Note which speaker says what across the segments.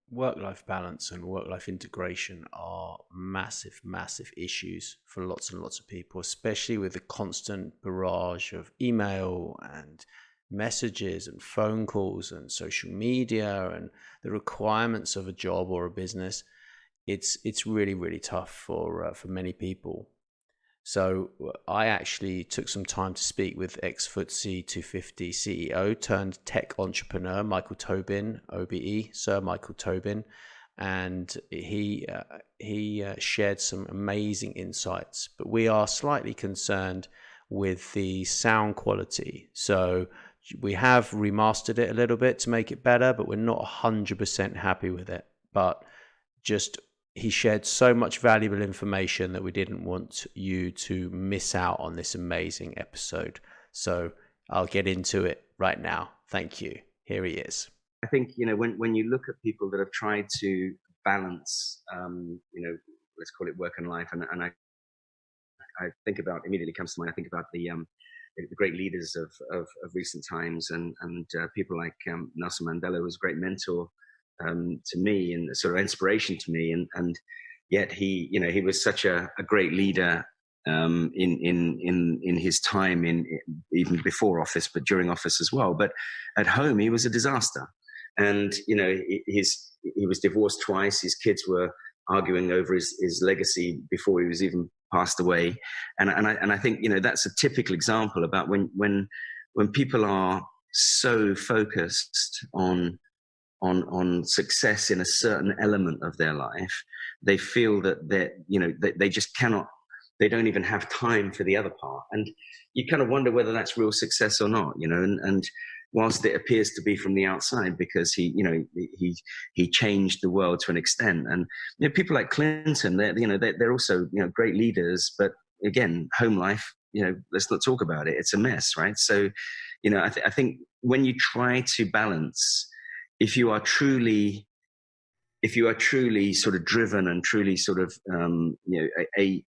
Speaker 1: Work-life balance and work-life integration are massive, massive issues for lots and lots of people, especially with the constant barrage of email and messages and phone calls and social media and the requirements of a job or a business. It's really, really tough for many people. So I actually took some time to speak with ex-FTSE 250 CEO turned tech entrepreneur Michael Tobin, OBE, Sir Michael Tobin, and he shared some amazing insights. But we are slightly concerned with the sound quality. So we have remastered it a little bit to make it better, but we're not 100% happy with it. But just he shared so much valuable information that we didn't want you to miss out on this amazing episode. So I'll get into it right now. Thank you. Here he is.
Speaker 2: I think, when you look at people that have tried to balance, let's call it work and life, and I think about, immediately comes to mind, I think about the great leaders of recent times, and people like Nelson Mandela was a great mentor to me and sort of inspiration to me, and yet he was such a great leader in his time, even before office, but during office as well. But at home, he was a disaster, and he was divorced twice. His kids were arguing over his legacy before he was even passed away, and I think that's a typical example about when people are so focused on success in a certain element of their life, they feel that they just cannot, they don't even have time for the other part. And you kind of wonder whether that's real success or not, and whilst it appears to be from the outside, because he changed the world to an extent. And people like Clinton, they're also great leaders, but again, home life, let's not talk about it. It's a mess, right? So I think when you try to balance, if you are truly sort of driven and truly sort of a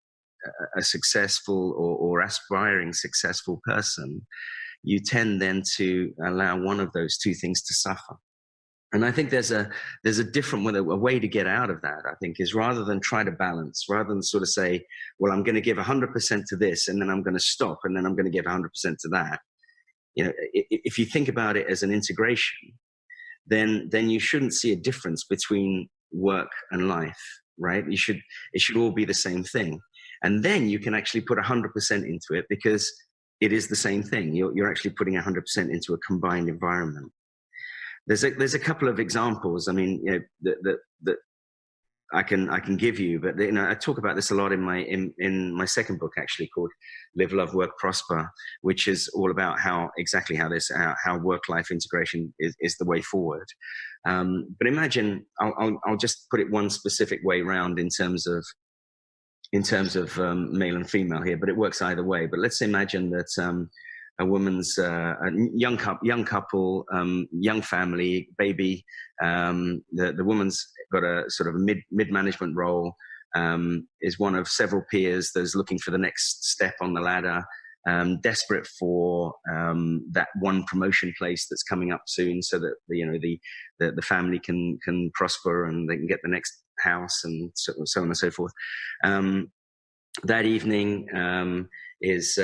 Speaker 2: successful or aspiring successful person, you tend then to allow one of those two things to suffer. And I think there's a different way, a way to get out of that, I think, is rather than try to balance, rather than sort of say, well, I'm going to give 100% to this, and then I'm going to stop, and then I'm going to give 100% to that. If you think about it as an integration, then you shouldn't see a difference between work and life, right? It should all be the same thing. And then you can actually put 100% into it, because it is the same thing. You're actually putting 100% into a combined environment. There's a couple of examples, I mean, that I can give you, but I talk about this a lot in my second book, actually, called Live, Love, Work, Prosper, which is all about how work-life integration is the way forward. But imagine, I'll just put it one specific way round in terms of male and female here, but it works either way. But let's imagine that a woman's a young couple, young family, baby. The woman's got a sort of a mid management role, is one of several peers that's looking for the next step on the ladder, desperate for that one promotion place that's coming up soon, so that the family can prosper and they can get the next house, and so on and so forth. That evening, is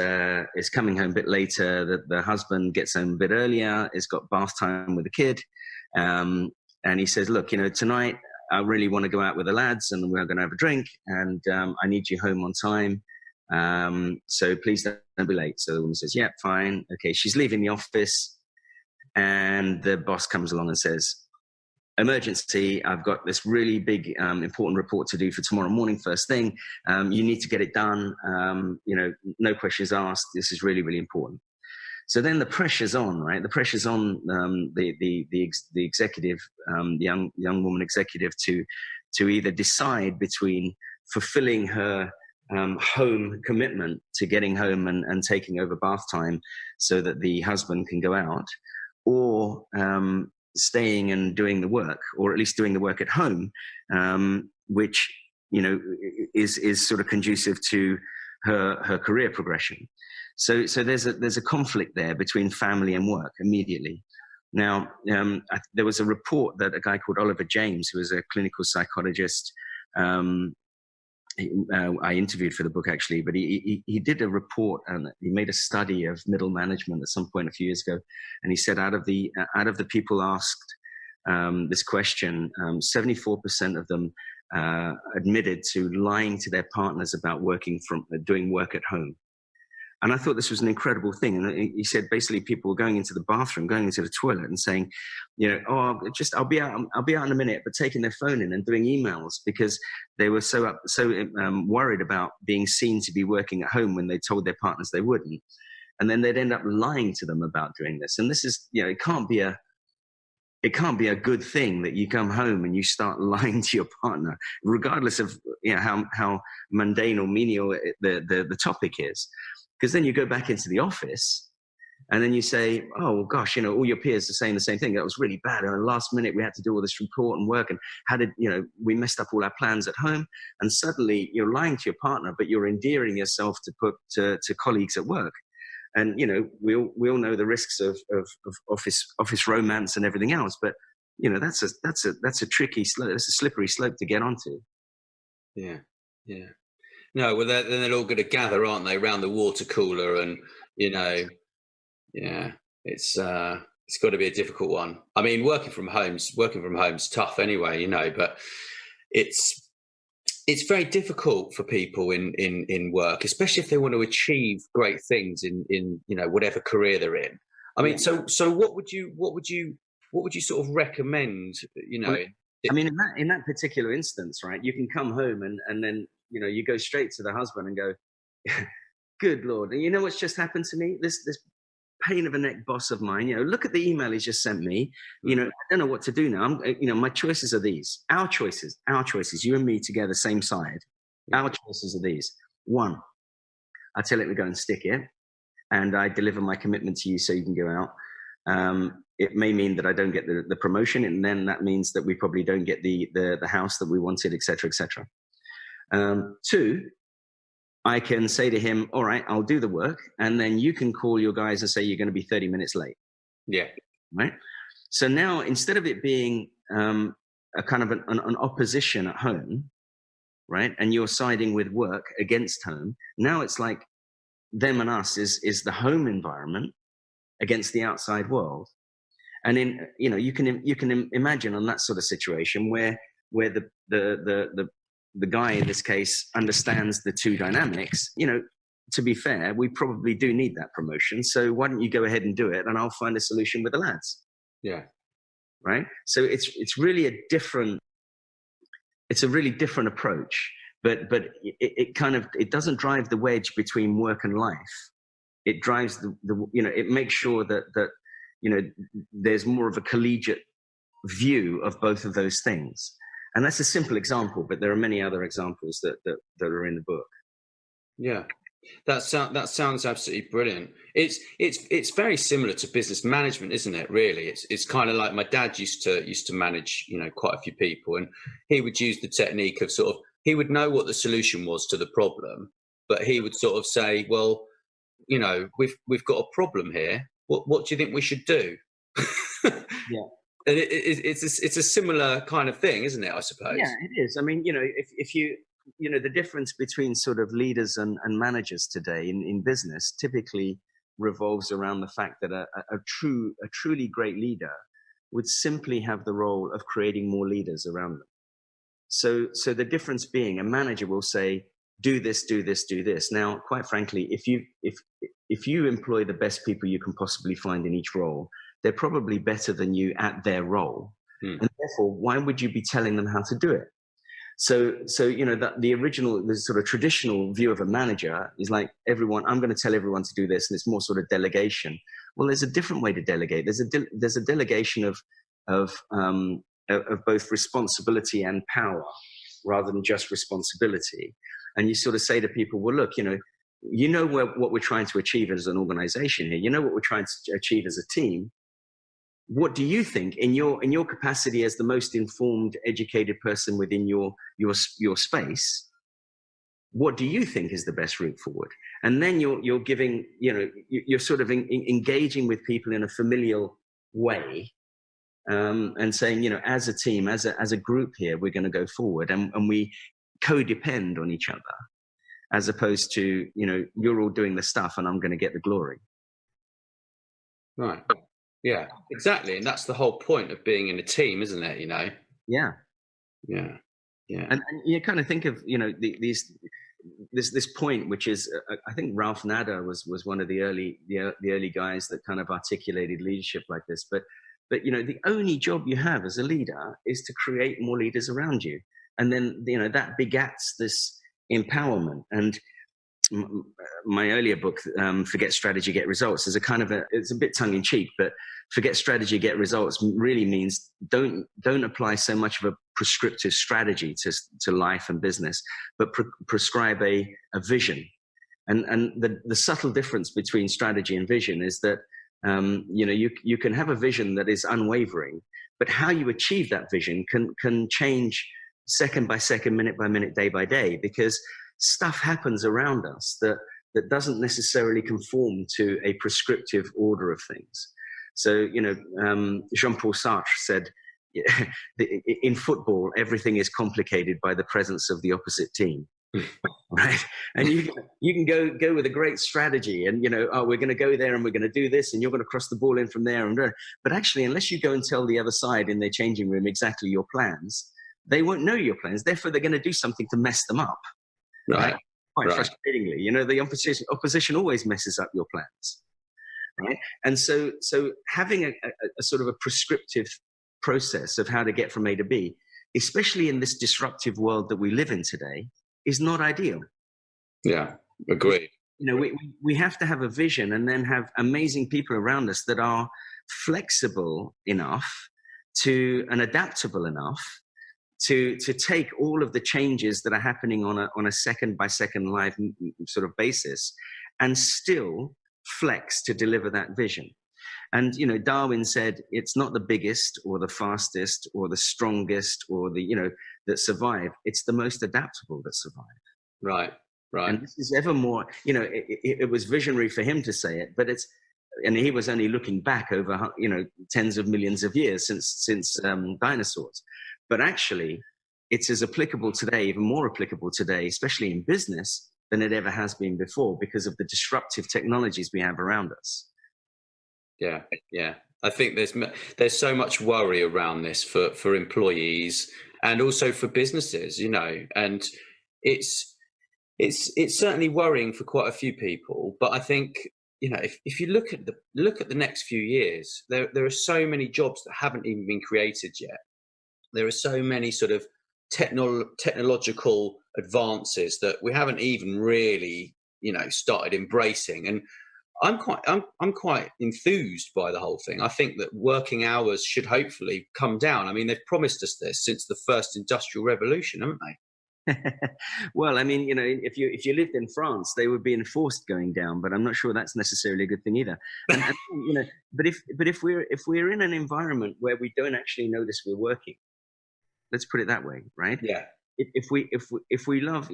Speaker 2: coming home a bit later. The husband gets home a bit earlier, has got bath time with the kid, and he says, look, tonight I really want to go out with the lads, and we're going to have a drink, and I need you home on time, so please don't be late. So the woman says, yeah, fine, okay. She's leaving the office, and the boss comes along and says, emergency, I've got this really big important report to do for tomorrow morning first thing. You need to get it done, no questions asked. This is really, really important. So then the pressure's on, right? The pressure's on the executive, the young woman executive, to either decide between fulfilling her home commitment to getting home and taking over bath time so that the husband can go out, or staying and doing the work, or at least doing the work at home, which is sort of conducive to her career progression. So there's a conflict there between family and work immediately. Now, there was a report that a guy called Oliver James, who was a clinical psychologist, I interviewed for the book actually, but he did a report and he made a study of middle management at some point a few years ago, and he said out of the people asked this question, 74% of them admitted to lying to their partners about doing work at home. And I thought this was an incredible thing. And he said basically people were going into the bathroom, going into the toilet and saying, I'll be out in a minute, but taking their phone in and doing emails because they were so worried about being seen to be working at home when they told their partners they wouldn't. And then they'd end up lying to them about doing this. And this is, it can't be a good thing that you come home and you start lying to your partner, regardless of how mundane or menial the topic is. Because then you go back into the office and then you say, oh, gosh, all your peers are saying the same thing. That was really bad. And last minute, we had to do all this report and work. And we messed up all our plans at home. And suddenly you're lying to your partner, but you're endearing yourself to colleagues at work. And, we all know the risks of office romance and everything else. But, that's a tricky slope. That's a slippery slope to get onto.
Speaker 1: Yeah. Yeah. No, well, then they're all going to gather, aren't they, around the water cooler, and it's got to be a difficult one. I mean, working from home's tough anyway, but it's very difficult for people in work, especially if they want to achieve great things in whatever career they're in. I mean, so what would you sort of recommend?
Speaker 2: I mean, in that particular instance, right? You can come home and then you go straight to the husband and go, good Lord. And you know what's just happened to me? This pain of a neck boss of mine, look at the email he's just sent me. I don't know what to do now. My choices are these. Our choices, you and me together, same side. Our choices are these. One, I tell it to go and stick it. And I deliver my commitment to you so you can go out. It may mean that I don't get the promotion. And then that means that we probably don't get the house that we wanted, et cetera, et cetera. Two, I can say to him, all right, I'll do the work. And then you can call your guys and say you're going to be 30 minutes late.
Speaker 1: Yeah.
Speaker 2: Right. So now instead of it being a kind of an opposition at home, right, and you're siding with work against home, now it's like them and us is the home environment against the outside world. And you can imagine on that sort of situation where the guy in this case understands the two dynamics. To be fair, we probably do need that promotion. So why don't you go ahead and do it, and I'll find a solution with the lads.
Speaker 1: Yeah.
Speaker 2: Right. So it's really a really different approach, but it doesn't drive the wedge between work and life. It drives it makes sure that there's more of a collegiate view of both of those things. And that's a simple example, but there are many other examples that are in the book.
Speaker 1: Yeah, that sounds absolutely brilliant. It's very similar to business management, isn't it? Really, it's kind of like my dad used to manage, quite a few people, and he would use the technique of sort of, he would know what the solution was to the problem, but he would sort of say, well, we've got a problem here. What do you think we should do?
Speaker 2: Yeah.
Speaker 1: And it's a similar kind of thing, isn't it? I suppose.
Speaker 2: Yeah, it is. I mean, if you the difference between sort of leaders and managers today in business typically revolves around the fact that a truly great leader would simply have the role of creating more leaders around them. So the difference being, a manager will say, do this, do this, do this. Now, quite frankly, if you employ the best people you can possibly find in each role, they're probably better than you at their role. And therefore, why would you be telling them how to do it? So the sort of traditional view of a manager is like, I'm going to tell everyone to do this, and it's more sort of delegation. Well, there's a different way to delegate. There's a delegation of both responsibility and power, rather than just responsibility. And you sort of say to people, well, look, what we're trying to achieve as an organization here. You know what we're trying to achieve as a team. What do you think in your capacity as the most informed, educated person within your space? What do you think is the best route forward? And then you're giving, you're sort of engaging with people in a familial way, and saying, as a team, as a group here, we're going to go forward, and we codepend on each other, as opposed to, you're all doing the stuff and I'm going to get the glory.
Speaker 1: Right. Yeah, exactly. And that's the whole point of being in a team, isn't it?
Speaker 2: Yeah.
Speaker 1: Yeah. Yeah.
Speaker 2: And you kind of think of, this point, which is, I think Ralph Nader was one of the early guys that kind of articulated leadership like this. But the only job you have as a leader is to create more leaders around you, and then that begats this empowerment. And my earlier book, Forget Strategy, Get Results, is it's a bit tongue in cheek, but forget strategy, get results really means don't apply so much of a prescriptive strategy to life and business, but prescribe a vision. And the subtle difference between strategy and vision is that you can have a vision that is unwavering, but how you achieve that vision can change second by second, minute by minute, day by day, because stuff happens around us that doesn't necessarily conform to a prescriptive order of things. So, Jean-Paul Sartre said, in football, everything is complicated by the presence of the opposite team. Right? And you can go with a great strategy and, we're going to go there and we're going to do this and you're going to cross the ball in from there. But actually, unless you go and tell the other side in their changing room exactly your plans, they won't know your plans. Therefore, they're going to do something to mess them up. Right? Quite frustratingly, the opposition always messes up your plans. Right? And so having a sort of a prescriptive process of how to get from A to B, especially in this disruptive world that we live in today, is not ideal.
Speaker 1: Yeah, agreed.
Speaker 2: We have to have a vision and then have amazing people around us that are flexible enough and adaptable enough to take all of the changes that are happening on a second by second live sort of basis and still flex to deliver that vision. And, Darwin said, it's not the biggest or the fastest or the strongest or that survive. It's the most adaptable that survive.
Speaker 1: Right.
Speaker 2: And this is ever more, it was visionary for him to say it, but and he was only looking back over, tens of millions of years since dinosaurs. But actually, it's as applicable today, even more applicable today, especially in business, than it ever has been before because of the disruptive technologies we have around us.
Speaker 1: Yeah. I think there's so much worry around this for employees and also for businesses, and it's certainly worrying for quite a few people. But I think, if you look at the next few years, there are so many jobs that haven't even been created yet. There are so many sort of technological advances that we haven't even really, started embracing. And I'm quite enthused by the whole thing. I think that working hours should hopefully come down. I mean, they've promised us this since the first industrial revolution, haven't they?
Speaker 2: Well, I mean, if you lived in France, they would be enforced going down, but I'm not sure that's necessarily a good thing either. But if we're in an environment where we don't actually notice we're working, let's put it that way, right?
Speaker 1: Yeah.
Speaker 2: If we love,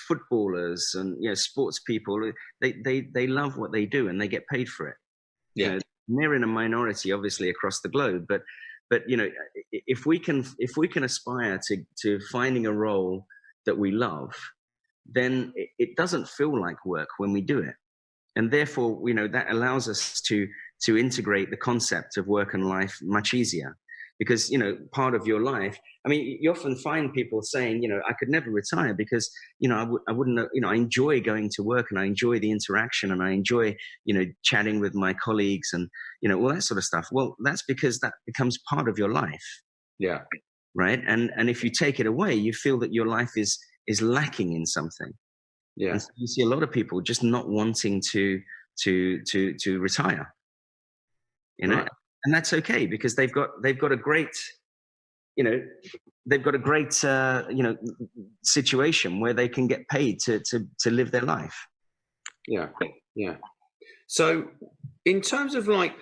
Speaker 2: footballers and sports people, they love what they do and they get paid for it.
Speaker 1: Yeah.
Speaker 2: They're in a minority, obviously, across the globe, but if we can aspire to finding a role that we love, then it doesn't feel like work when we do it, and therefore that allows us to integrate the concept of work and life much easier. Because, part of your life, I mean, you often find people saying, I could never retire because, I wouldn't, I enjoy going to work and I enjoy the interaction and I enjoy, chatting with my colleagues and, all that sort of stuff. Well, that's because that becomes part of your life.
Speaker 1: Yeah.
Speaker 2: Right. And if you take it away, you feel that your life is lacking in something.
Speaker 1: Yeah.
Speaker 2: And so you see a lot of people just not wanting to retire,
Speaker 1: Right.
Speaker 2: And that's okay because they've got a great, situation where they can get paid to live their life.
Speaker 1: Yeah. So, in terms of like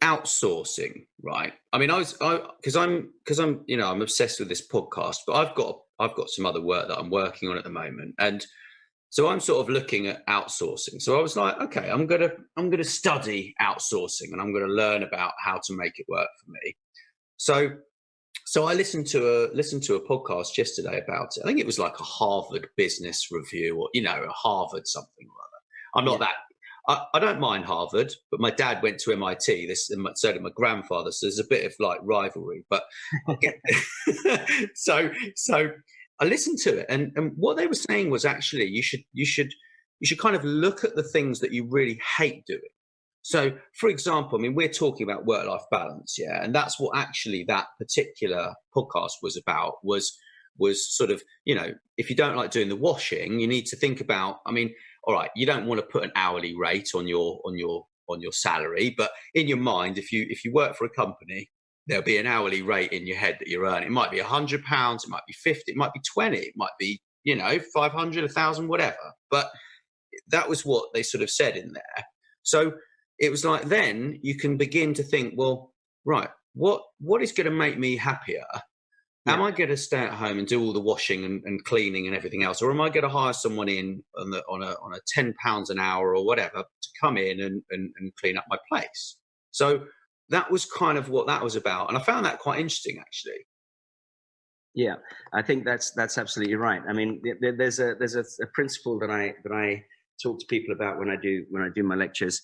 Speaker 1: outsourcing, right? I mean, because I'm I'm obsessed with this podcast, but I've got some other work that I'm working on at the moment, and So I'm sort of looking at outsourcing. So I was like, okay, I'm gonna study outsourcing, and I'm gonna learn about how to make it work for me. So I listened to a podcast yesterday about it. I think it was like a Harvard Business Review, or a Harvard something or other. I'm not
Speaker 2: Yeah.
Speaker 1: that. I don't mind Harvard, but my dad went to MIT. This, and so did my grandfather. So there's a bit of like rivalry. But I get so I listened to it, and what they were saying was actually you should kind of look at the things that you really hate doing. So, for example, I mean, we're talking about work-life balance, yeah, and that's what actually that particular podcast was about. Was sort of, if you don't like doing the washing, you need to think about. I mean, all right, you don't want to put an hourly rate on your salary, but in your mind, if you work for a company, there'll be an hourly rate in your head that you're earning. It might be £100, it might be 50, it might be 20, it might be 500, 1,000, whatever. But that was what they sort of said in there. So it was like, then you can begin to think, well, right, what is going to make me happier? Am I going to stay at home and do all the washing and cleaning and everything else, or am I going to hire someone in on a £10 an hour or whatever to come in and clean up my place? So that was kind of what that was about, and I found that quite interesting, actually.
Speaker 2: Yeah, I think that's absolutely right. I mean, there's a principle that I talk to people about when I do my lectures.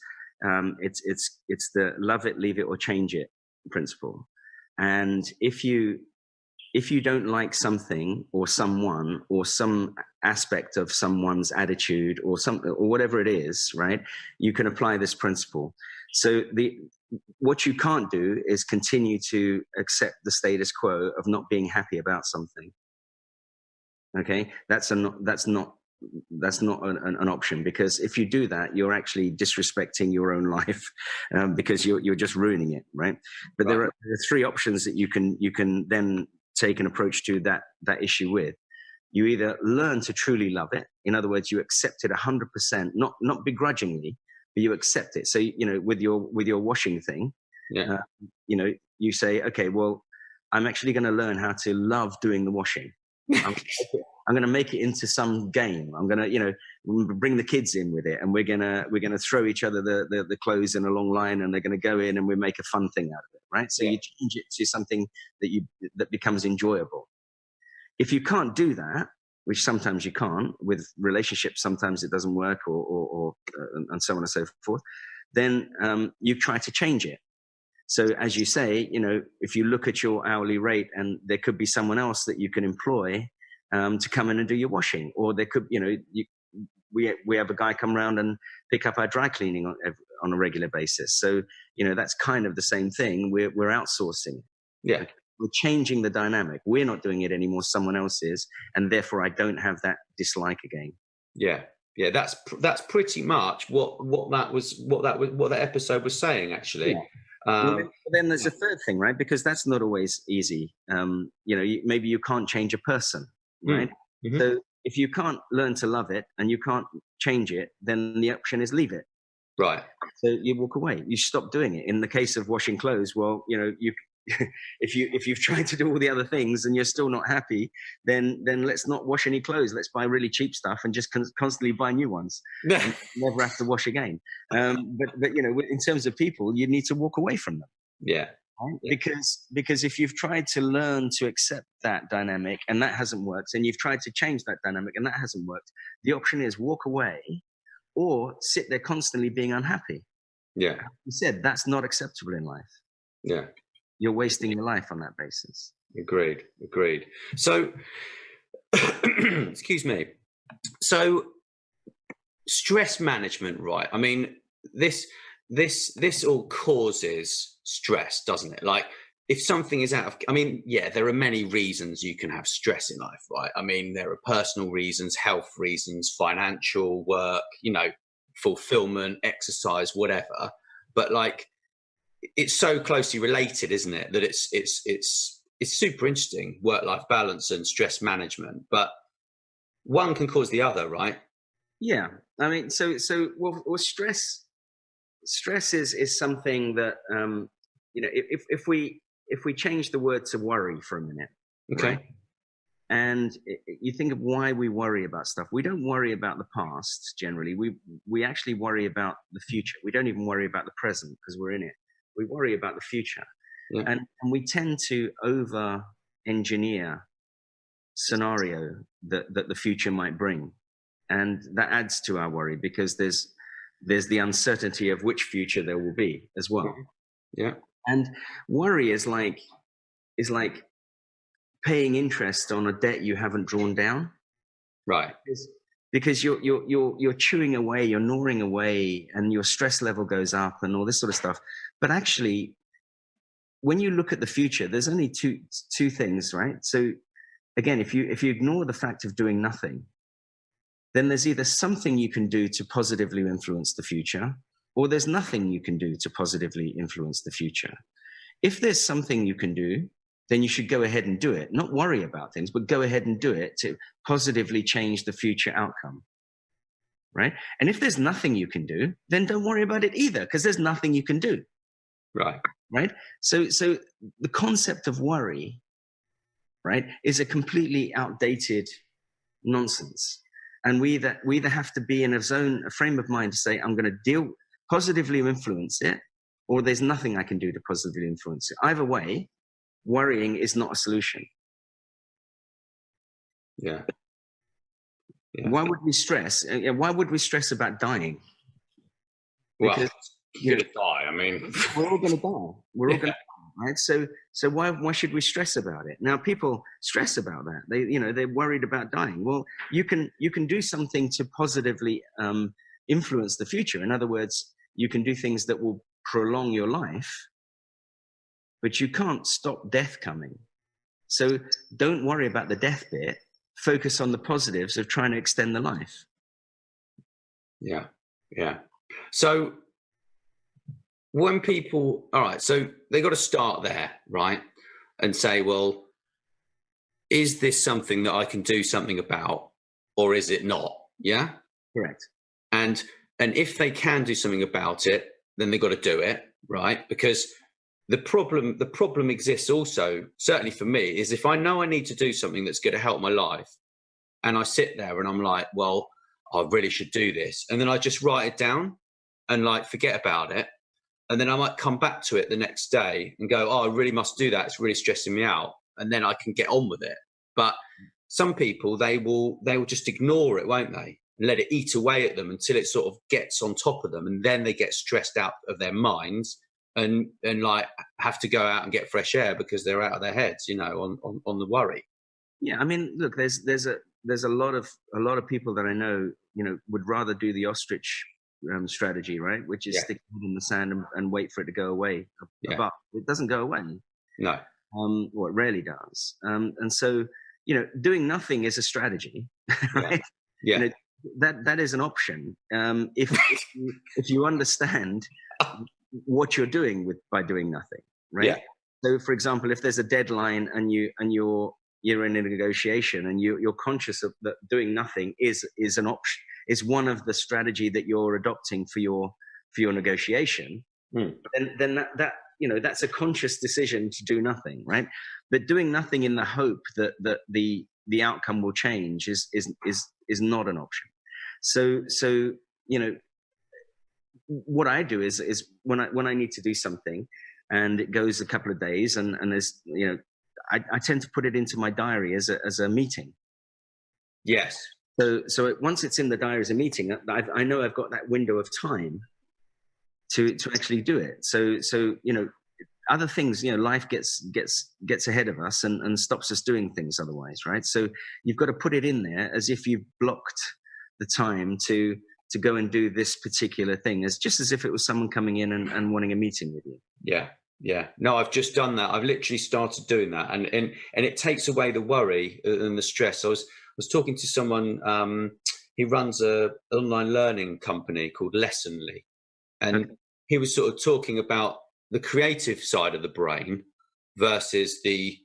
Speaker 2: It's the love it, leave it, or change it principle. And if you don't like something or someone or some aspect of someone's attitude or something or whatever it is, right, you can apply this principle. So what you can't do is continue to accept the status quo of not being happy about something. Okay, that's not an option, because if you do that, you're actually disrespecting your own life, because you're just ruining it, right? But there are three options that you can then take an approach to that issue with. You either learn to truly love it. In other words, you accept it 100%, not begrudgingly, but you accept it. So, with your washing thing, you say, okay, well, I'm actually going to learn how to love doing the washing. I'm going to make it into some game. I'm going to, bring the kids in with it, and we're going to throw each other the clothes in a long line, and they're going to go in, and we make a fun thing out of it, right? So you change it to something that becomes enjoyable. If you can't do that, which sometimes you can't with relationships, sometimes it doesn't work, or and so on and so forth, then you try to change it. So as you say, if you look at your hourly rate, and there could be someone else that you can employ to come in and do your washing, or there could, we have a guy come around and pick up our dry cleaning on a regular basis. So, that's kind of the same thing. We're outsourcing.
Speaker 1: Yeah.
Speaker 2: We're changing the dynamic. We're not doing it anymore. Someone else is. And therefore I don't have that dislike again.
Speaker 1: Yeah. Yeah. That's pretty much what that episode was saying, actually.
Speaker 2: Yeah. Well, then there's a third thing, right? Because that's not always easy. Maybe you can't change a person, right? Mm-hmm. So if you can't learn to love it and you can't change it, then the option is leave it.
Speaker 1: Right.
Speaker 2: So you walk away. You stop doing it. In the case of washing clothes, well, if you've tried to do all the other things and you're still not happy, then let's not wash any clothes. Let's buy really cheap stuff and just constantly buy new ones. And never have to wash again. But in terms of people, you need to walk away from them.
Speaker 1: Yeah.
Speaker 2: Right? Yeah. Because if you've tried to learn to accept that dynamic and that hasn't worked, and you've tried to change that dynamic and that hasn't worked, the option is walk away or sit there constantly being unhappy.
Speaker 1: Yeah.
Speaker 2: Like you said, that's not acceptable in life.
Speaker 1: Yeah.
Speaker 2: You're wasting your life on that basis.
Speaker 1: Agreed. So, excuse me. So, stress management, right? I mean, this all causes stress, doesn't it? Like, if something is there are many reasons you can have stress in life, right? I mean, there are personal reasons, health reasons, financial, work, fulfillment, exercise, whatever. But like, it's so closely related, isn't it? That it's super interesting, work-life balance and stress management. But one can cause the other, right?
Speaker 2: Yeah, I mean, so stress is something that if we change the word to worry for a minute,
Speaker 1: okay,
Speaker 2: right? And you think of why we worry about stuff. We don't worry about the past generally. We actually worry about the future. We don't even worry about the present because we're in it. We worry about the future.
Speaker 1: Yeah.
Speaker 2: And we tend to over engineer scenario that the future might bring. And that adds to our worry because there's the uncertainty of which future there will be as well.
Speaker 1: Yeah.
Speaker 2: And worry is like paying interest on a debt you haven't drawn down.
Speaker 1: Right.
Speaker 2: Because you're chewing away, you're gnawing away, and your stress level goes up and all this sort of stuff. But actually, when you look at the future, there's only two things, right? So again, if you ignore the fact of doing nothing, then there's either something you can do to positively influence the future, or there's nothing you can do to positively influence the future. If there's something you can do, then you should go ahead and do it. Not worry about things, but go ahead and do it to positively change the future outcome, right? And if there's nothing you can do, then don't worry about it either, because there's nothing you can do. Right? So the concept of worry, right, is a completely outdated nonsense. And we either have to be in a frame of mind to say, I'm going to positively influence it, or there's nothing I can do to positively influence it. Either way, worrying is not a solution.
Speaker 1: Yeah.
Speaker 2: Why would we stress? Why would we stress about dying?
Speaker 1: Because you're going to die. I mean,
Speaker 2: we're all going to die. We're all going to die, right? So why should we stress about it? Now, people stress about that. They're worried about dying. Well, you can do something to positively influence the future. In other words, you can do things that will prolong your life, but you can't stop death coming. So don't worry about the death bit. Focus on the positives of trying to extend the life.
Speaker 1: Yeah. Yeah. So when people, all right, so they got to start there, right? And say, well, is this something that I can do something about, or is it not? Yeah.
Speaker 2: Correct.
Speaker 1: And if they can do something about it, then they've got to do it, right? Because the problem exists also, certainly for me, is if I know I need to do something that's going to help my life, and I sit there and I'm like, well, I really should do this, and then I just write it down and like forget about it, and then I might come back to it the next day and go, oh, I really must do that. It's really stressing me out, and then I can get on with it. But some people, they will just ignore it, won't they? And let it eat away at them until it sort of gets on top of them, and then they get stressed out of their minds and like have to go out and get fresh air because they're out of their heads, on the worry.
Speaker 2: Yeah, I mean, look, there's a lot of people that I know, would rather do the ostrich strategy, right? Which is stick it in the sand and wait for it to go away. But it doesn't go away.
Speaker 1: No.
Speaker 2: Well, it rarely does. And so, doing nothing is a strategy, right?
Speaker 1: Yeah.
Speaker 2: That is an option. If you understand what you're doing by doing nothing, right?
Speaker 1: Yeah.
Speaker 2: So, for example, if there's a deadline and you're in a negotiation and you're conscious of that doing nothing is an option, is one of the strategy that you're adopting for your negotiation, then that that's a conscious decision to do nothing, right? But doing nothing in the hope that the outcome will change is not an option. So what I do is when I need to do something and it goes a couple of days and there's I tend to put it into my diary as a meeting.
Speaker 1: Yes.
Speaker 2: So once it's in the diary as a meeting, I know I've got that window of time to actually do it. So other things, life gets ahead of us and stops us doing things otherwise, right? So you've got to put it in there as if you've blocked the time to go and do this particular thing, as just as if it was someone coming in and wanting a meeting with you.
Speaker 1: Yeah. Yeah. No, I've just done that. I've literally started doing that, and it takes away the worry and the stress. I was talking to someone. He runs an online learning company called Lessonly, and he was sort of talking about the creative side of the brain versus the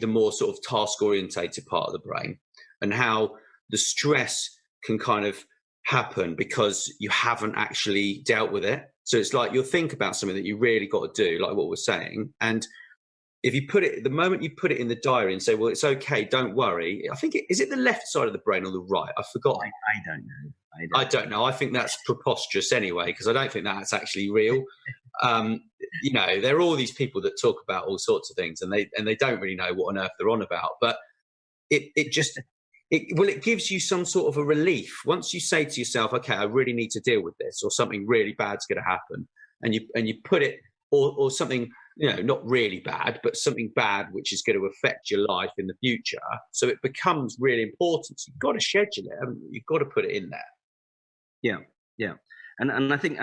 Speaker 1: more sort of task orientated part of the brain, and how the stress can kind of happen because you haven't actually dealt with it. So it's like you'll think about something that you really got to do, like what we're saying, and if you put it, the moment you put it in the diary and say, well, it's okay, don't worry. I think is it the left side of the brain or the right? I've forgotten.
Speaker 2: I don't know.
Speaker 1: I don't know. I think that's preposterous anyway, because I don't think that's actually real. There are all these people that talk about all sorts of things, and they don't really know what on earth they're on about. But it gives you some sort of a relief once you say to yourself, okay, I really need to deal with this, or something really bad's going to happen, and you put it, or something, not really bad, but something bad which is going to affect your life in the future. So it becomes really important. So you've got to schedule it, haven't you? You've got to put it in there.
Speaker 2: Yeah. And I think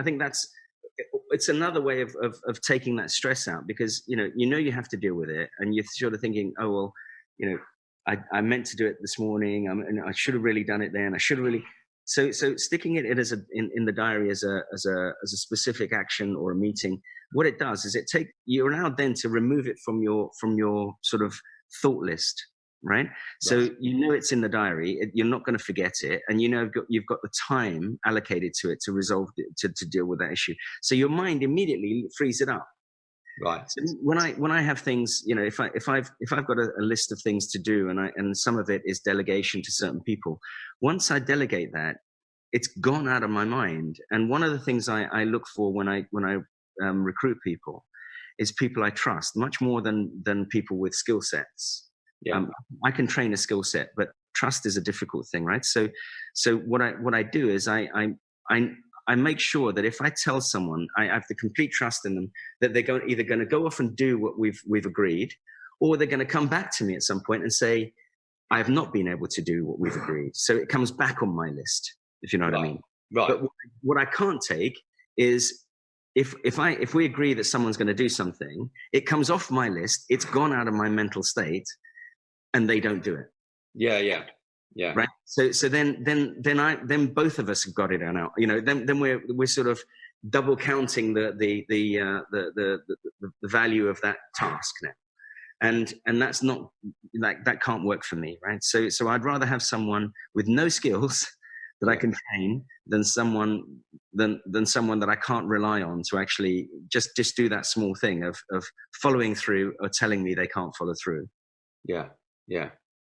Speaker 2: it's another way of taking that stress out, because you have to deal with it, and you're sort of thinking, oh well, I meant to do it this morning, and I should have really done it then. I should have really. So sticking it as in the diary as a specific action or a meeting, what it does is you're allowed then to remove it from your sort of thought list, right? So it's in the diary, you're not going to forget it, and you've got the time allocated to it to resolve it, to deal with that issue. So your mind immediately frees it up.
Speaker 1: Right.
Speaker 2: So when I have things, if I've got a list of things to do, and some of it is delegation to certain people, once I delegate that, it's gone out of my mind. And one of the things I look for when I recruit people is people I trust much more than people with skill sets.
Speaker 1: Yeah.
Speaker 2: I can train a skill set, but trust is a difficult thing, right? So what I do is I make sure that if I tell someone, I have the complete trust in them that they're either going to go off and do what we've agreed, or they're going to come back to me at some point and say, I have not been able to do what we've agreed. So it comes back on my list, if you know what I mean.
Speaker 1: Right.
Speaker 2: But what I can't take is if we agree that someone's going to do something, it comes off my list, it's gone out of my mental state, and they don't do it.
Speaker 1: Yeah.
Speaker 2: Right. So then both of us have got it out. Then we're sort of double counting the value of that task now, and that's not that can't work for me, right? So I'd rather have someone with no skills that I can train than someone that I can't rely on to actually just do that small thing of following through or telling me they can't follow through.
Speaker 1: Yeah.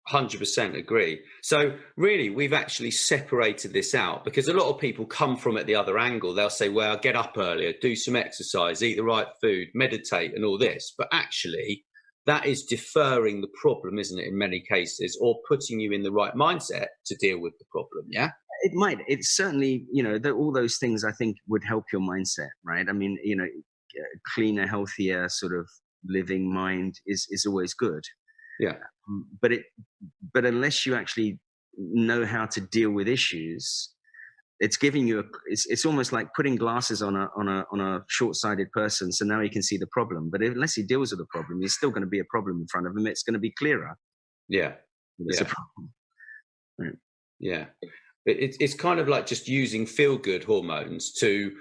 Speaker 1: 100% agree. So really, we've actually separated this out, because a lot of people come from it the other angle. They'll say, well, get up earlier, do some exercise, eat the right food, meditate and all this. But actually, that is deferring the problem, isn't it, in many cases, or putting you in the right mindset to deal with the problem, yeah?
Speaker 2: It might. It's certainly, all those things I think would help your mindset, right? I mean, cleaner, healthier sort of living mind is always good.
Speaker 1: Yeah.
Speaker 2: But unless you actually know how to deal with issues, it's giving you it's almost like putting glasses on a short-sighted person, so now he can see the problem. But unless he deals with the problem, there's still going to be a problem in front of him. It's going to be clearer.
Speaker 1: Yeah.
Speaker 2: There's a problem. Right.
Speaker 1: Yeah. It's kind of like just using feel-good hormones to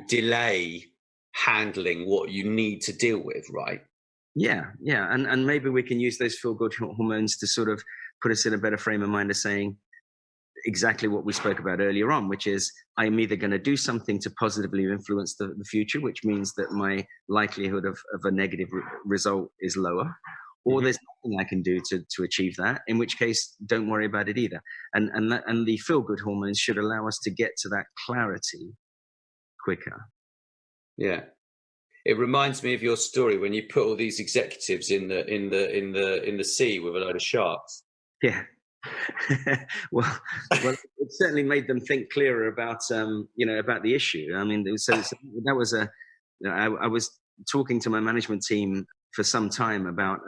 Speaker 1: delay handling what you need to deal with, right?
Speaker 2: Yeah. And maybe we can use those feel-good hormones to sort of put us in a better frame of mind of saying exactly what we spoke about earlier on, which is I'm either going to do something to positively influence the future, which means that my likelihood of a negative result is lower, or there's nothing I can do to achieve that, in which case don't worry about it either. And the feel-good hormones should allow us to get to that clarity quicker.
Speaker 1: Yeah. It reminds me of your story when you put all these executives in the sea with a load of sharks.
Speaker 2: Yeah. well, it certainly made them think clearer about about the issue. I mean, that was I was talking to my management team for some time about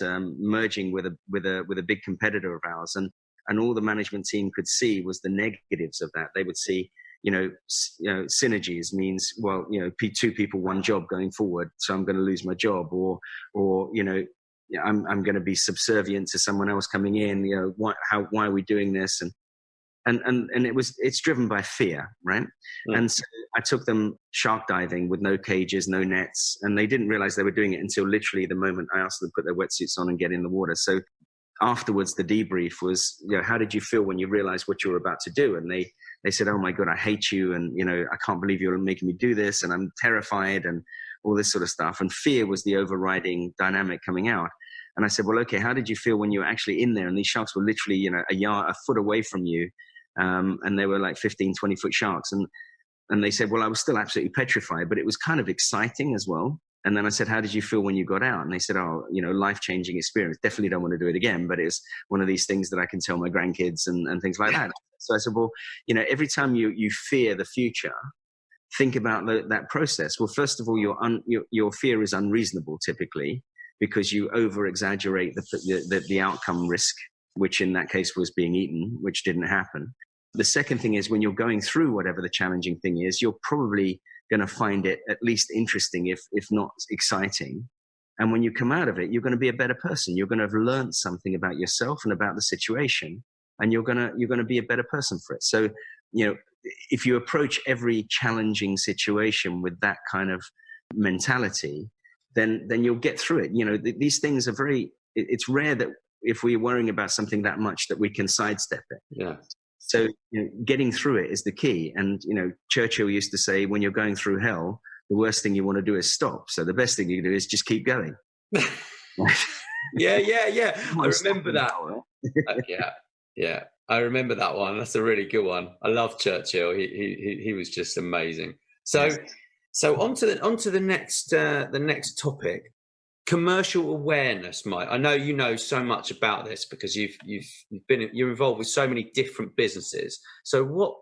Speaker 2: merging with a big competitor of ours, and all the management team could see was the negatives of that. They would see, synergies means, well, two people, one job going forward, so I'm going to lose my job, or I'm going to be subservient to someone else coming in. Why are we doing this? And it's driven by fear, right? Mm. And so I took them shark diving with no cages, no nets, and they didn't realize they were doing it until literally the moment I asked them to put their wetsuits on and get in the water. So afterwards, the debrief was, how did you feel when you realized what you were about to do? And they said, oh my God, I hate you. And, I can't believe you're making me do this. And I'm terrified and all this sort of stuff. And fear was the overriding dynamic coming out. And I said, well, okay, how did you feel when you were actually in there? And these sharks were literally, you know, a foot away from you. And they were like 15, 20-foot sharks. And they said, well, I was still absolutely petrified, but it was kind of exciting as well. And then I said, how did you feel when you got out? And they said, oh, you know, life-changing experience. Definitely don't want to do it again, but it's one of these things that I can tell my grandkids and things like that. So I said, well, you know, every time you fear the future, think about that process. Well, first of all, your fear is unreasonable typically because you over-exaggerate the outcome risk, which in that case was being eaten, which didn't happen. The second thing is when you're going through whatever the challenging thing is, you're probably going to find it at least interesting, if not exciting. And when you come out of it, you're going to be a better person. You're going to have learned something about yourself and about the situation, and you're going to be a better person for it. So, you know, if you approach every challenging situation with that kind of mentality, then you'll get through it. You know, these things are it's rare that if we're worrying about something that much that we can sidestep it.
Speaker 1: Yeah.
Speaker 2: So, you know, getting through it is the key. And, you know, Churchill used to say, when you're going through hell, the worst thing you want to do is stop. So the best thing you can do is just keep going.
Speaker 1: Yeah. I remember that. Yeah. I remember that one. That's a really good one. I love Churchill. He was just amazing. So, yes. So on to the next topic. Commercial awareness, Mike. I know you know so much about this because you're involved with so many different businesses. So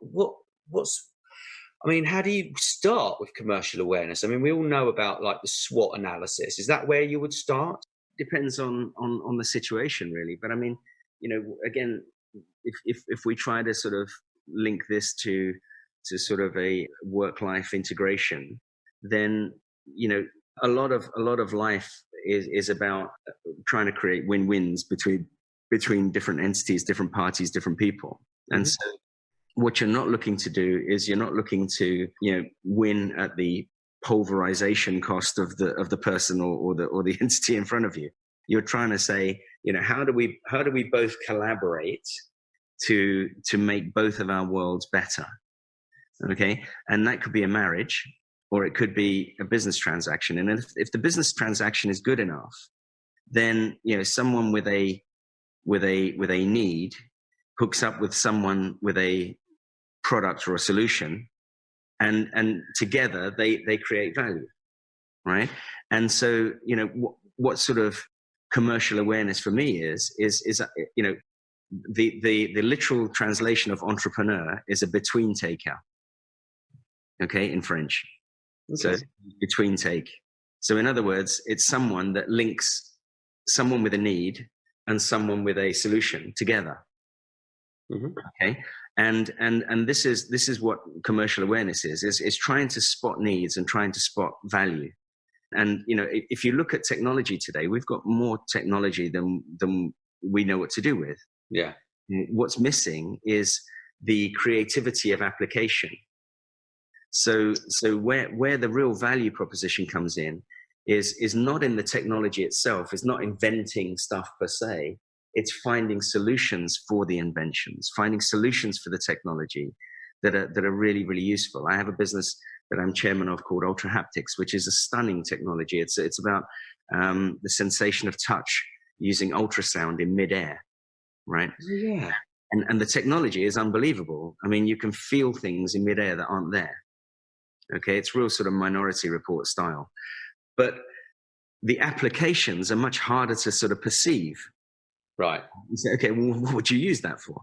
Speaker 1: how do you start with commercial awareness? I mean, we all know about like the SWOT analysis. Is that where you would start?
Speaker 2: Depends on the situation, really. But I mean, you know, again, if we try to sort of link this to sort of a work-life integration, then, you know, a lot of life is about trying to create win-wins between different entities, different parties, different people. Mm-hmm. And so what you're not looking to do is you're not looking to, you know, win at the pulverization cost of the person or the entity in front of you. You're trying to say, you know, how do we both collaborate to make both of our worlds better? Okay. And that could be a marriage, or it could be a business transaction. And if the business transaction is good enough, then, you know, someone with a need hooks up with someone with a product or a solution, and together they create value, right? And so, you know, what sort of commercial awareness for me is you know, the literal translation of entrepreneur is a between taker, okay, in French. Okay. So between take. So in other words, it's someone that links someone with a need and someone with a solution together. Mm-hmm. Okay. And this is what commercial awareness is trying to spot needs and trying to spot value. And, you know, if you look at technology today, we've got more technology than we know what to do with.
Speaker 1: Yeah.
Speaker 2: What's missing is the creativity of application. So where the real value proposition comes in is not in the technology itself. It's not inventing stuff per se. It's finding solutions for the inventions, finding solutions for the technology that are really, really useful. I have a business that I'm chairman of called Ultra Haptics, which is a stunning technology. It's about the sensation of touch using ultrasound in midair, right?
Speaker 1: Yeah.
Speaker 2: And the technology is unbelievable. I mean, you can feel things in midair that aren't there. Okay, it's real sort of Minority Report style. But the applications are much harder to sort of perceive.
Speaker 1: Right.
Speaker 2: You say, okay, well, what would you use that for?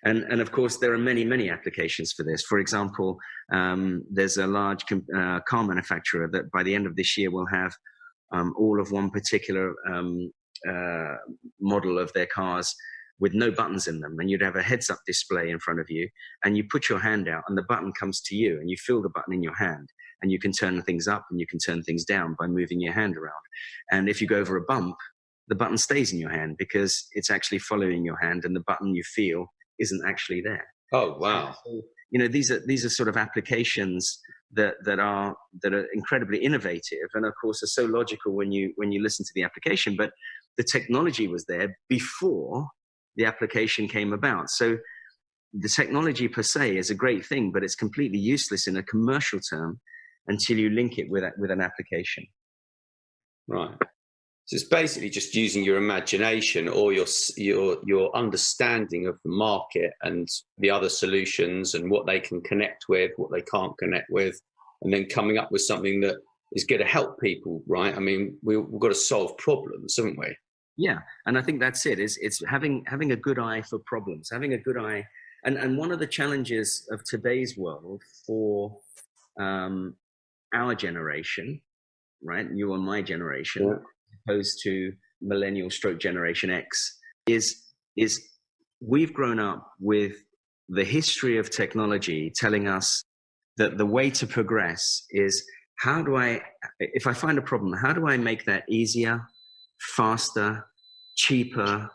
Speaker 2: And of course, there are many, many applications for this. For example, there's a large car manufacturer that by the end of this year will have all of one particular model of their cars with no buttons in them. And you'd have a heads-up display in front of you, and you put your hand out and the button comes to you, and you feel the button in your hand, and you can turn things up and you can turn things down by moving your hand around. And if you go over a bump, the button stays in your hand because it's actually following your hand, and the button you feel isn't actually there.
Speaker 1: Oh, wow.
Speaker 2: So, you know, these are sort of applications that are incredibly innovative, and of course are so logical when you listen to the application. But the technology was there before the application came about. So the technology per se is a great thing, but it's completely useless in a commercial term until you link it with an application.
Speaker 1: Right. So it's basically just using your imagination or your understanding of the market and the other solutions and what they can connect with, what they can't connect with, and then coming up with something that is going to help people, right? I mean, we've got to solve problems, haven't we?
Speaker 2: Yeah, and I think that's it. It's having a good eye for problems, having a good eye, and one of the challenges of today's world for our generation, right, you and my generation,
Speaker 1: Yeah.
Speaker 2: opposed to millennial stroke generation X, is we've grown up with the history of technology telling us that the way to progress is, if I find a problem, how do I make that easier, faster, cheaper,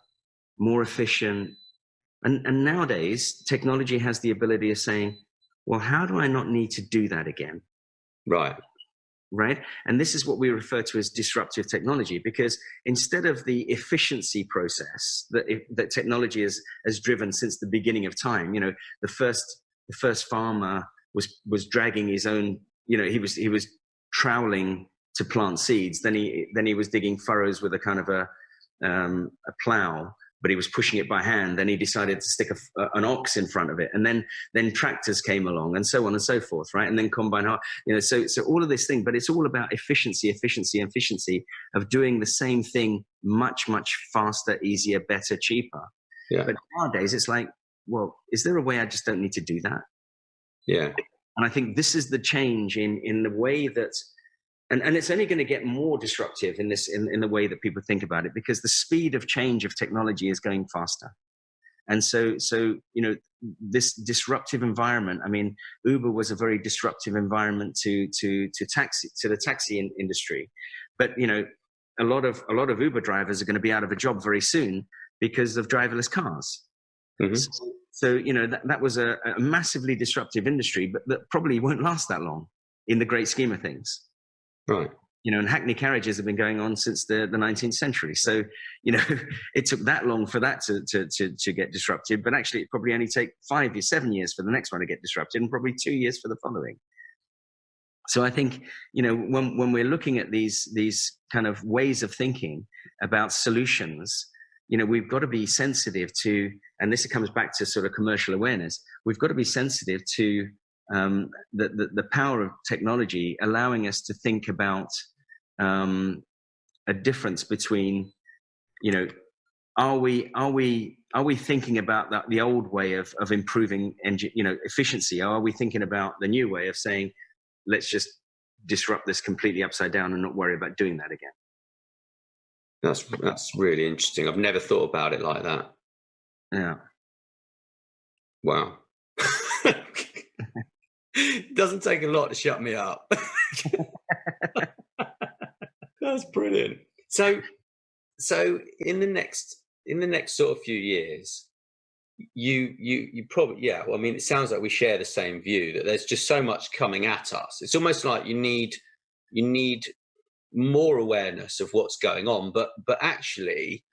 Speaker 2: more efficient? And nowadays, technology has the ability of saying, well, how do I not need to do that again? Right? And this is what we refer to as disruptive technology, because instead of the efficiency process that technology has driven since the beginning of time, the first farmer was dragging his own, he was troweling to plant seeds. Then he was digging furrows with a kind of a plow, but he was pushing it by hand. Then he decided to stick an ox in front of it, and then tractors came along, and so on and so forth, right? And then combine, so all of this thing, but it's all about efficiency of doing the same thing much faster, easier, better, cheaper.
Speaker 1: Yeah.
Speaker 2: But nowadays it's like, well, is there a way I just don't need to do that?
Speaker 1: Yeah.
Speaker 2: And I think this is the change in the way that, and it's only going to get more disruptive in the way that people think about it, because the speed of change of technology is going faster. And so this disruptive environment, I mean, Uber was a very disruptive environment to the taxi industry. But a lot of Uber drivers are going to be out of a job very soon because of driverless cars. Mm-hmm. So that was a massively disruptive industry, but that probably won't last that long in the great scheme of things.
Speaker 1: Right.
Speaker 2: And Hackney carriages have been going on since the 19th century. So, it took that long for that to get disrupted, but actually it probably only take 5 years, 7 years for the next one to get disrupted, and probably 2 years for the following. So I think, when we're looking at these kind of ways of thinking about solutions, we've got to be sensitive to, and this comes back to sort of commercial awareness, we've got to be sensitive to the power of technology allowing us to think about a difference between, are we thinking about the old way of improving efficiency? Or are we thinking about the new way of saying, let's just disrupt this completely upside down and not worry about doing that again?
Speaker 1: That's really interesting. I've never thought about it like that.
Speaker 2: Yeah.
Speaker 1: Wow. It doesn't take a lot to shut me up. That's brilliant. So in the next sort of few years, you probably, yeah. Well, I mean, it sounds like we share the same view that there's just so much coming at us. It's almost like you need more awareness of what's going on, but actually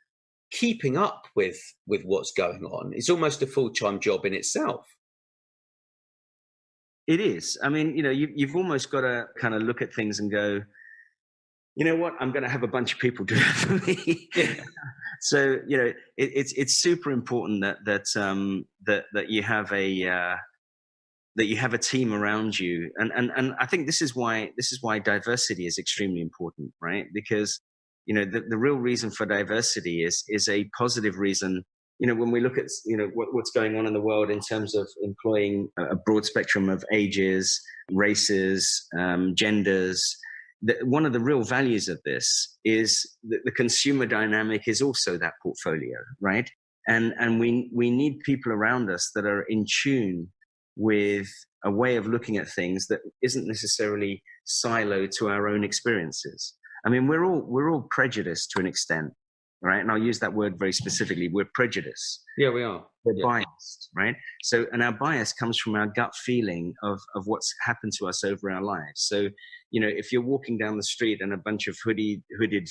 Speaker 1: keeping up with what's going on is almost a full-time job in itself.
Speaker 2: It is. I mean, you've almost got to kind of look at things and go, you know what, I'm going to have a bunch of people do that for me. Yeah. So, it's super important that you have a team around you. And I think this is why diversity is extremely important, right? Because, the real reason for diversity is a positive reason. When we look at, what's going on in the world in terms of employing a broad spectrum of ages, races, genders, one of the real values of this is that the consumer dynamic is also that portfolio, right? And we need people around us that are in tune with a way of looking at things that isn't necessarily siloed to our own experiences. I mean, we're all prejudiced to an extent, right? And I'll use that word very specifically. We're prejudiced.
Speaker 1: Yeah, we are.
Speaker 2: We're biased, right? So, and our bias comes from our gut feeling of what's happened to us over our lives. So, if you're walking down the street and a bunch of hooded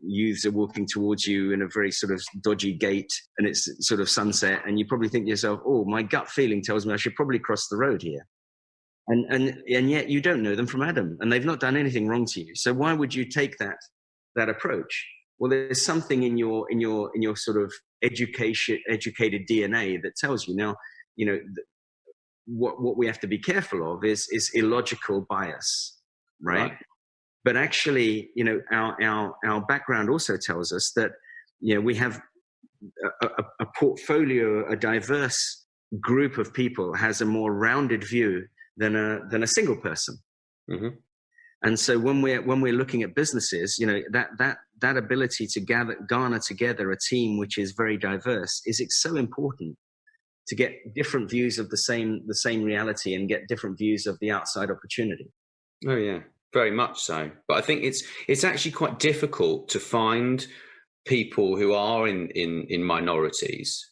Speaker 2: youths are walking towards you in a very sort of dodgy gait, and it's sort of sunset, and you probably think to yourself, oh, my gut feeling tells me I should probably cross the road here. and yet you don't know them from Adam, and they've not done anything wrong to you. So why would you take that approach? Well, there's something in your sort of educated DNA that tells you. Now, what we have to be careful of is illogical bias, right? But actually, our background also tells us that we have a portfolio, a diverse group of people has a more rounded view than a single person.
Speaker 1: Mm-hmm.
Speaker 2: And so when we're looking at businesses, that ability to garner together a team which is very diverse is so important, to get different views of the same reality and get different views of the outside opportunity.
Speaker 1: Oh yeah, very much so. But I think it's actually quite difficult to find people who are in minorities.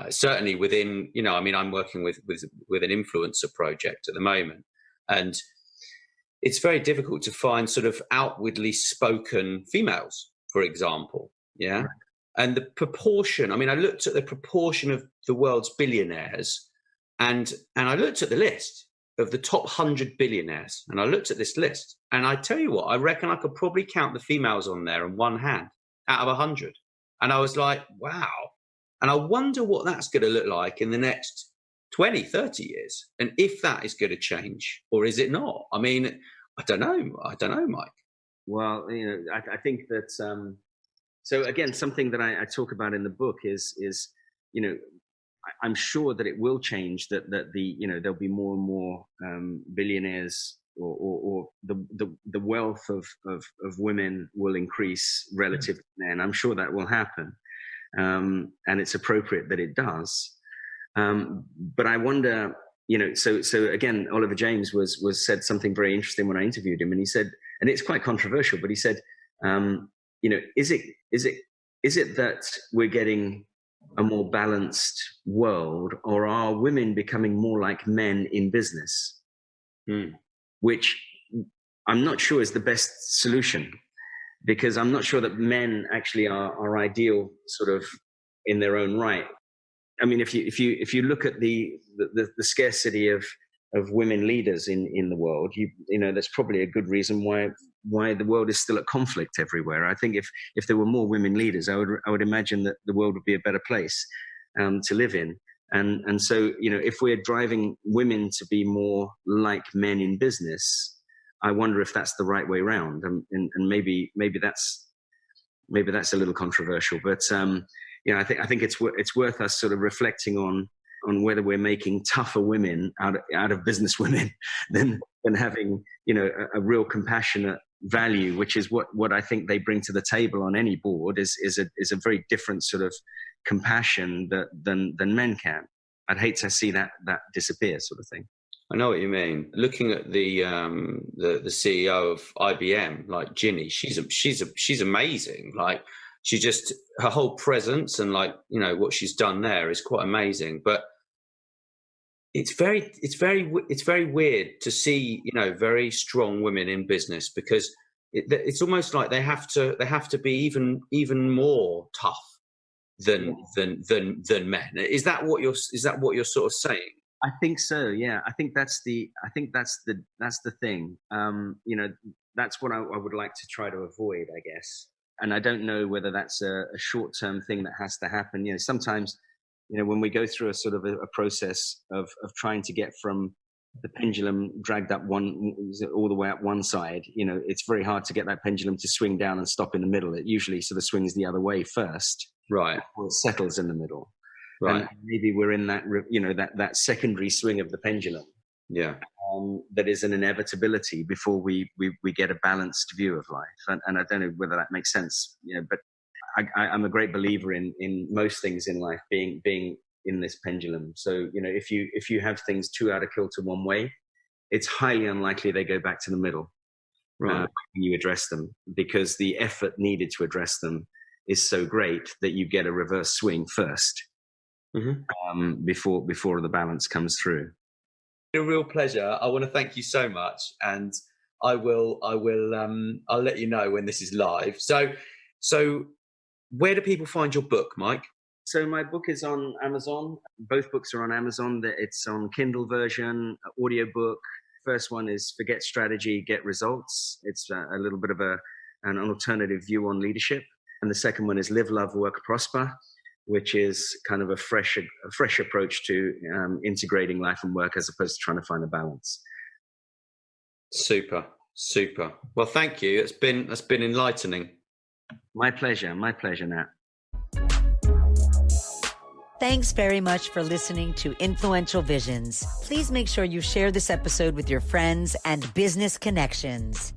Speaker 1: Certainly within, I'm working with an influencer project at the moment, and it's very difficult to find sort of outwardly spoken females, for example. Yeah. Right. And the proportion, I looked at the proportion of the world's billionaires, and I looked at the list of the top 100 billionaires, and I looked at this list, and I tell you what, I reckon I could probably count the females on there in one hand out of 100. And I was like, wow. And I wonder what that's going to look like in the next 20, 30 years. And if that is going to change, or is it not? I don't know, Mike.
Speaker 2: Well, I think that, so again, something that I talk about in the book is, I'm sure that it will change, that there'll be more and more billionaires, or the wealth of women will increase relative to men. I'm sure that will happen. And it's appropriate that it does. But I wonder, so again, Oliver James said something very interesting when I interviewed him, and he said, and it's quite controversial, but he said, is it that we're getting a more balanced world, or are women becoming more like men in business? Which I'm not sure is the best solution, because I'm not sure that men actually are ideal sort of in their own right. If you look at the scarcity of women leaders in the world, that's probably a good reason why the world is still at conflict everywhere. I think if there were more women leaders, I would imagine that the world would be a better place to live in. And so, if we're driving women to be more like men in business, I wonder if that's the right way around. And maybe that's a little controversial, but I think it's worth us sort of reflecting on whether we're making tougher women out of business women than having a real compassionate value, which is what I think they bring to the table on any board, is a very different sort of compassion than men can. I'd hate to see that disappear, sort of thing.
Speaker 1: I know what you mean. Looking at the CEO of IBM, like Ginny, she's amazing. Like, her whole presence and what she's done there is quite amazing. But it's very weird to see very strong women in business, because it's almost like they have to be even more tough than men. Is that what you're sort of saying?
Speaker 2: I think so. Yeah, I think that's the thing. That's what I would like to try to avoid, I guess. And I don't know whether that's a short-term thing that has to happen. Sometimes, when we go through a sort of a process of trying to get from the pendulum dragged up all the way up one side, it's very hard to get that pendulum to swing down and stop in the middle. It usually sort of swings the other way first,
Speaker 1: right?
Speaker 2: Before it settles in the middle.
Speaker 1: Right.
Speaker 2: And maybe we're in that, that secondary swing of the pendulum.
Speaker 1: Yeah.
Speaker 2: That is an inevitability before we get a balanced view of life. And I don't know whether that makes sense, but I'm a great believer in most things in life being in this pendulum. So, if you have things too out of kilter one way, it's highly unlikely they go back to the middle. Right. When you address them, because the effort needed to address them is so great that you get a reverse swing first. Mm-hmm. Before the balance comes through.
Speaker 1: A real pleasure. I want to thank you so much, and I'll let you know when this is live. So where do people find your book, Mike?
Speaker 2: So my book is on Amazon. Both books are on Amazon. It's on Kindle version, audiobook. first one is forget strategy, get results. It's a little bit of an alternative view on leadership. And the second one is live, love, work, prosper, which is kind of a fresh approach to integrating life and work as opposed to trying to find a balance.
Speaker 1: Super. Well, thank you. That's been enlightening.
Speaker 2: My pleasure, Nat.
Speaker 3: Thanks very much for listening to Influential Visions. Please make sure you share this episode with your friends and business connections.